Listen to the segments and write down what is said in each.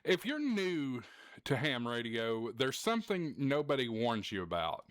If you're new to ham radio, there's something nobody warns you about.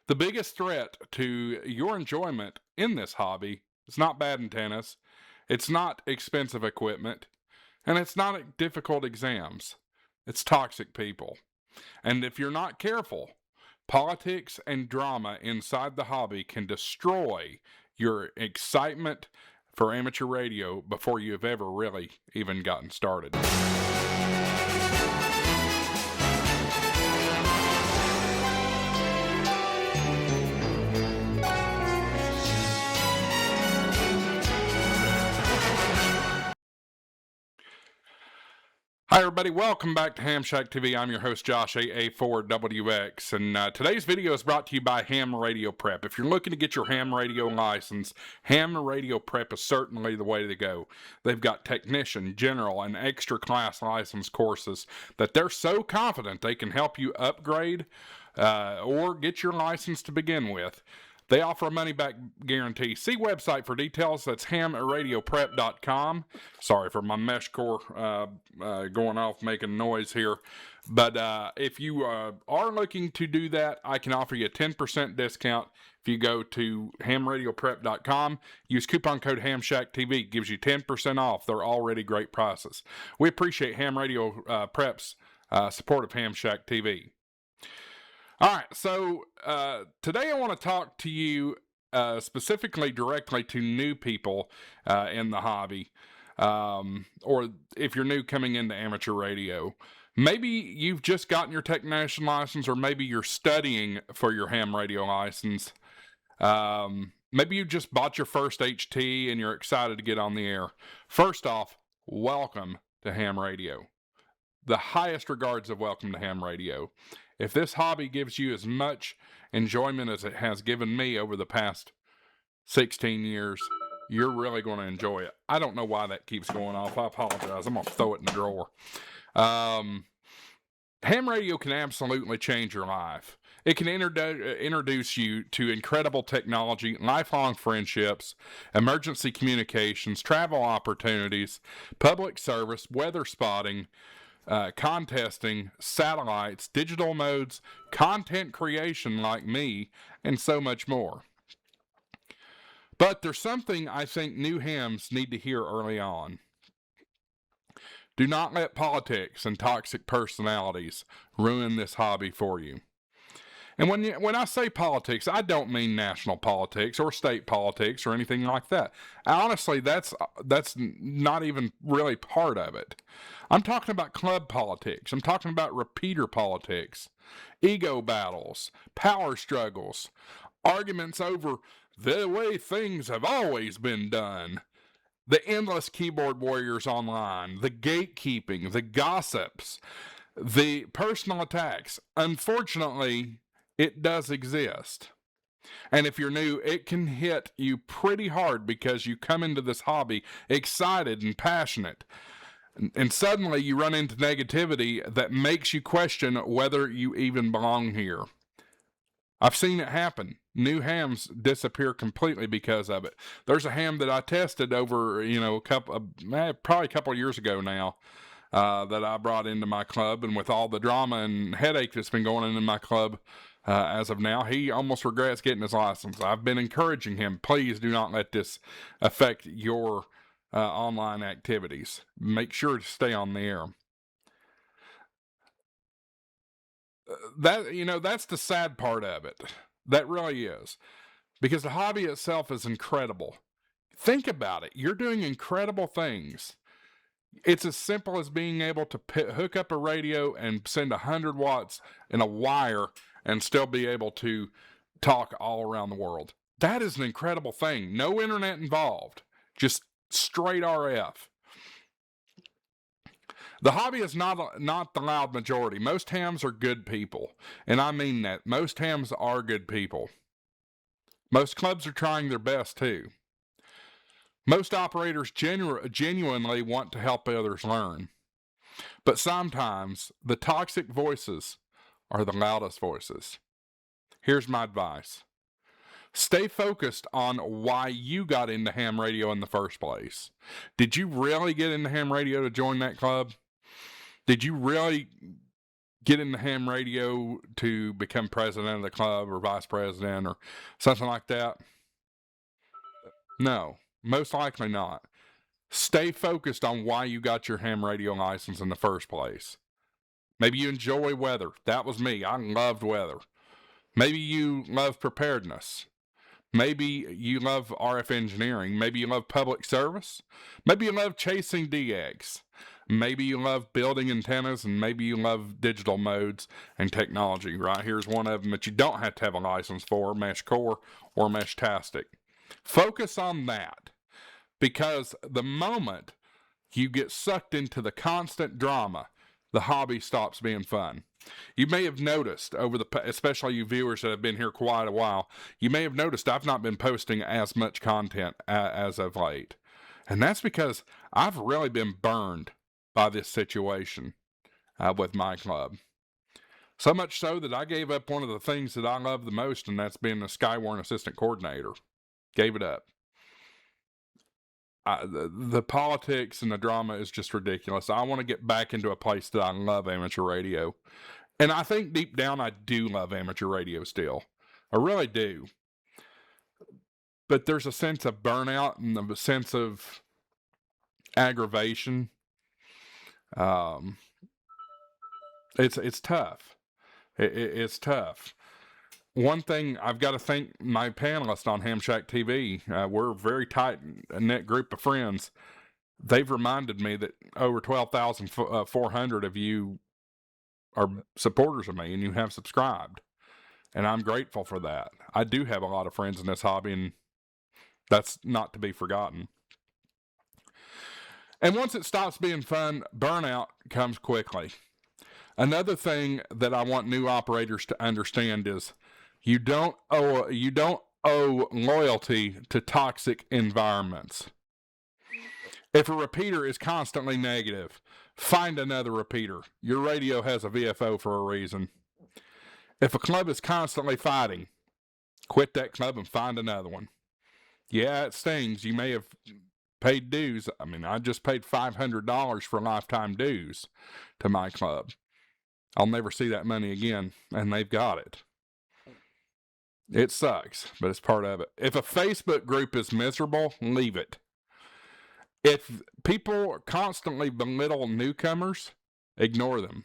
The biggest threat to your enjoyment in this hobby is not bad antennas, it's not expensive equipment, and it's not difficult exams. It's toxic people. And if you're not careful, politics and drama inside the hobby can destroy your excitement for amateur radio before you've ever really even gotten started. Hi everybody, welcome back to Ham Shack TV. I'm your host Josh, AA4WX, and today's video is brought to you by Ham Radio Prep. If you're looking to get your ham radio license, Ham Radio Prep is certainly the way to go. They've got technician, general, and extra class license courses that they're so confident they can help you upgrade or get your license to begin with. They offer a money-back guarantee. See website for details. That's hamradioprep.com. Sorry for my mesh core going off making noise here. But if you are looking to do that, I can offer you a 10% discount. If you go to hamradioprep.com, use coupon code HAMSHACktv. Gives you 10% off. They're already great prices. We appreciate Ham Radio Prep's support of Ham Shack TV. All right, so today I want to talk to you specifically directly to new people in the hobby, or if you're new coming into amateur radio. Maybe you've just gotten your technician license, or maybe you're studying for your ham radio license. Maybe you just bought your first HT and you're excited to get on the air. First off, welcome to ham radio. The highest regards of welcome to ham radio. If this hobby gives you as much enjoyment as it has given me over the past 16 years, you're really going to enjoy it. I don't know why that keeps going off. I apologize. I'm going to throw it in the drawer. Ham radio can absolutely change your life. It can introduce you to incredible technology, lifelong friendships, emergency communications, travel opportunities, public service, weather spotting, contesting, satellites, digital modes, content creation like me, and so much more. But there's something I think new hams need to hear early on. Do not let politics and toxic personalities ruin this hobby for you. And when I say politics, I don't mean national politics or state politics or anything like that. Honestly, that's not even really part of it. I'm talking about club politics. I'm talking about repeater politics, ego battles, power struggles, arguments over the way things have always been done, the endless keyboard warriors online, the gatekeeping, the gossips, the personal attacks. Unfortunately, it does exist. And if you're new, it can hit you pretty hard because you come into this hobby excited and passionate. And suddenly you run into negativity that makes you question whether you even belong here. I've seen it happen. New hams disappear completely because of it. There's a ham that I tested over, probably a couple of years ago now, that I brought into my club, and with all the drama and headache that's been going on in my club as of now, he almost regrets getting his license. I've been encouraging him, please do not let this affect your online activities. Make sure to stay on the air. That's the sad part of it. That really is. Because the hobby itself is incredible. Think about it. You're doing incredible things. It's as simple as being able to hook up a radio and send 100 watts in a wire and still be able to talk all around the world. That is an incredible thing. No internet involved. Just straight RF. The hobby is not the loud majority. Most hams are good people. And I mean that. Most hams are good people. Most clubs are trying their best too. Most operators genuinely want to help others learn. But sometimes the toxic voices are the loudest voices. Here's my advice. Stay focused on why you got into ham radio in the first place. Did you really get into ham radio to join that club? Did you really get into ham radio to become president of the club or vice president or something like that? No, most likely not. Stay focused on why you got your ham radio license in the first place. Maybe you enjoy weather. That was me. I loved weather. Maybe you love preparedness. Maybe you love RF engineering. Maybe you love public service. Maybe you love chasing DX. Maybe you love building antennas, and maybe you love digital modes and technology. Right here's one of them that you don't have to have a license for, Mesh Core or Meshtastic. Focus on that, because the moment you get sucked into the constant drama, the hobby stops being fun. You may have noticed especially you viewers that have been here quite a while, you may have noticed I've not been posting as much content as of late. And that's because I've really been burned by this situation with my club. So much so that I gave up one of the things that I love the most, and that's being the Skywarn assistant coordinator. Gave it up. The politics and the drama is just ridiculous. I want to get back into a place that I love amateur radio. And I think deep down I do love amateur radio still. I really do. But there's a sense of burnout and a sense of aggravation. It's tough. It's tough. One thing I've got to thank my panelists on Ham Shack TV. We're a very tight-knit group of friends. They've reminded me that over 12,400 of you are supporters of me, and you have subscribed. And I'm grateful for that. I do have a lot of friends in this hobby, and that's not to be forgotten. And once it stops being fun, burnout comes quickly. Another thing that I want new operators to understand is you don't owe loyalty to toxic environments. If a repeater is constantly negative, find another repeater. Your radio has a VFO for a reason. If a club is constantly fighting, quit that club and find another one. Yeah, it stings. You may have paid dues. I mean, I just paid $500 for lifetime dues to my club. I'll never see that money again, and they've got it. It sucks, but it's part of it. If a Facebook group is miserable, leave it. If people constantly belittle newcomers, ignore them.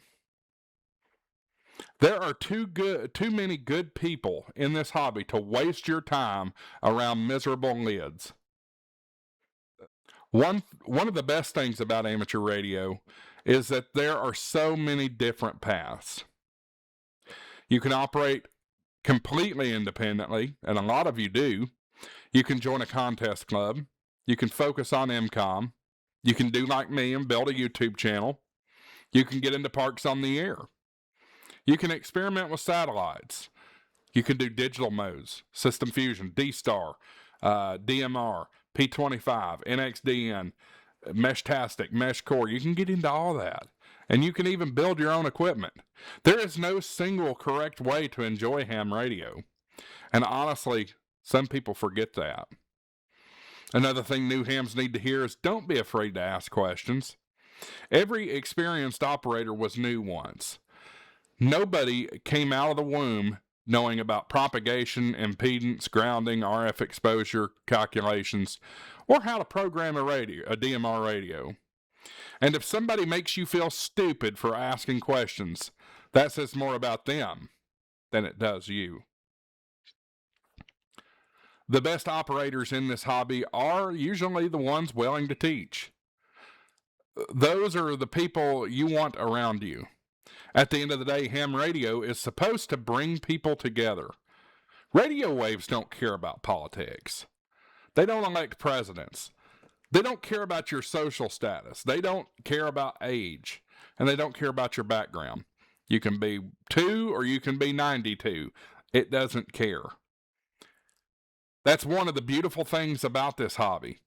There are too many good people in this hobby to waste your time around miserable lids. One of the best things about amateur radio is that there are so many different paths. You can operate completely independently, and a lot of you do. You can join a contest club. You can focus on MCOM. You can do like me and build a YouTube channel. You can get into parks on the air. You can experiment with satellites. You can do digital modes, System Fusion, D-Star, DMR, P25, NXDN, Meshtastic, Mesh Core. You can get into all that. And you can even build your own equipment. There is no single correct way to enjoy ham radio. And honestly, some people forget that. Another thing new hams need to hear is don't be afraid to ask questions. Every experienced operator was new once. Nobody came out of the womb knowing about propagation, impedance, grounding, RF exposure calculations, or how to program a DMR radio. And if somebody makes you feel stupid for asking questions, that says more about them than it does you. The best operators in this hobby are usually the ones willing to teach. Those are the people you want around you. At the end of the day, ham radio is supposed to bring people together. Radio waves don't care about politics. They don't elect presidents. They don't care about your social status. They don't care about age. And they don't care about your background. You can be 2 or you can be 92. It doesn't care. That's one of the beautiful things about this hobby.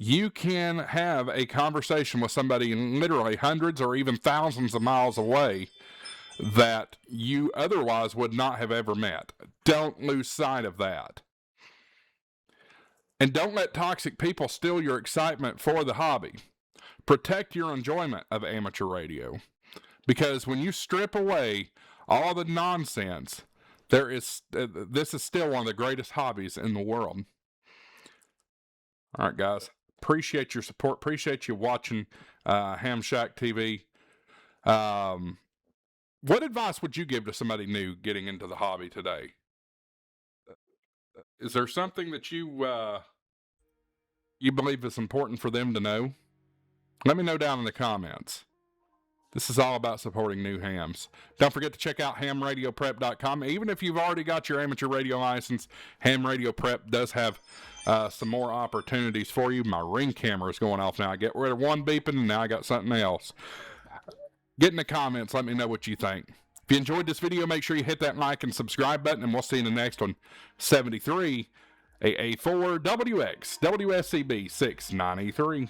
You can have a conversation with somebody literally hundreds or even thousands of miles away that you otherwise would not have ever met. Don't lose sight of that. And don't let toxic people steal your excitement for the hobby. Protect your enjoyment of amateur radio. Because when you strip away all the nonsense, this is still one of the greatest hobbies in the world. All right, guys. Appreciate your support. Appreciate you watching Ham Shack TV. What advice would you give to somebody new getting into the hobby today? Is there something that you believe is important for them to know? Let me know down in the comments. This is all about supporting new hams. Don't forget to check out hamradioprep.com. Even if you've already got your amateur radio license, Ham Radio Prep does have some more opportunities for you. My ring camera is going off now. I get rid of one beeping, and now I got something else. Get in the comments. Let me know what you think. If you enjoyed this video, make sure you hit that like and subscribe button, and we'll see you in the next one. 73 AA4WX WSCB 693.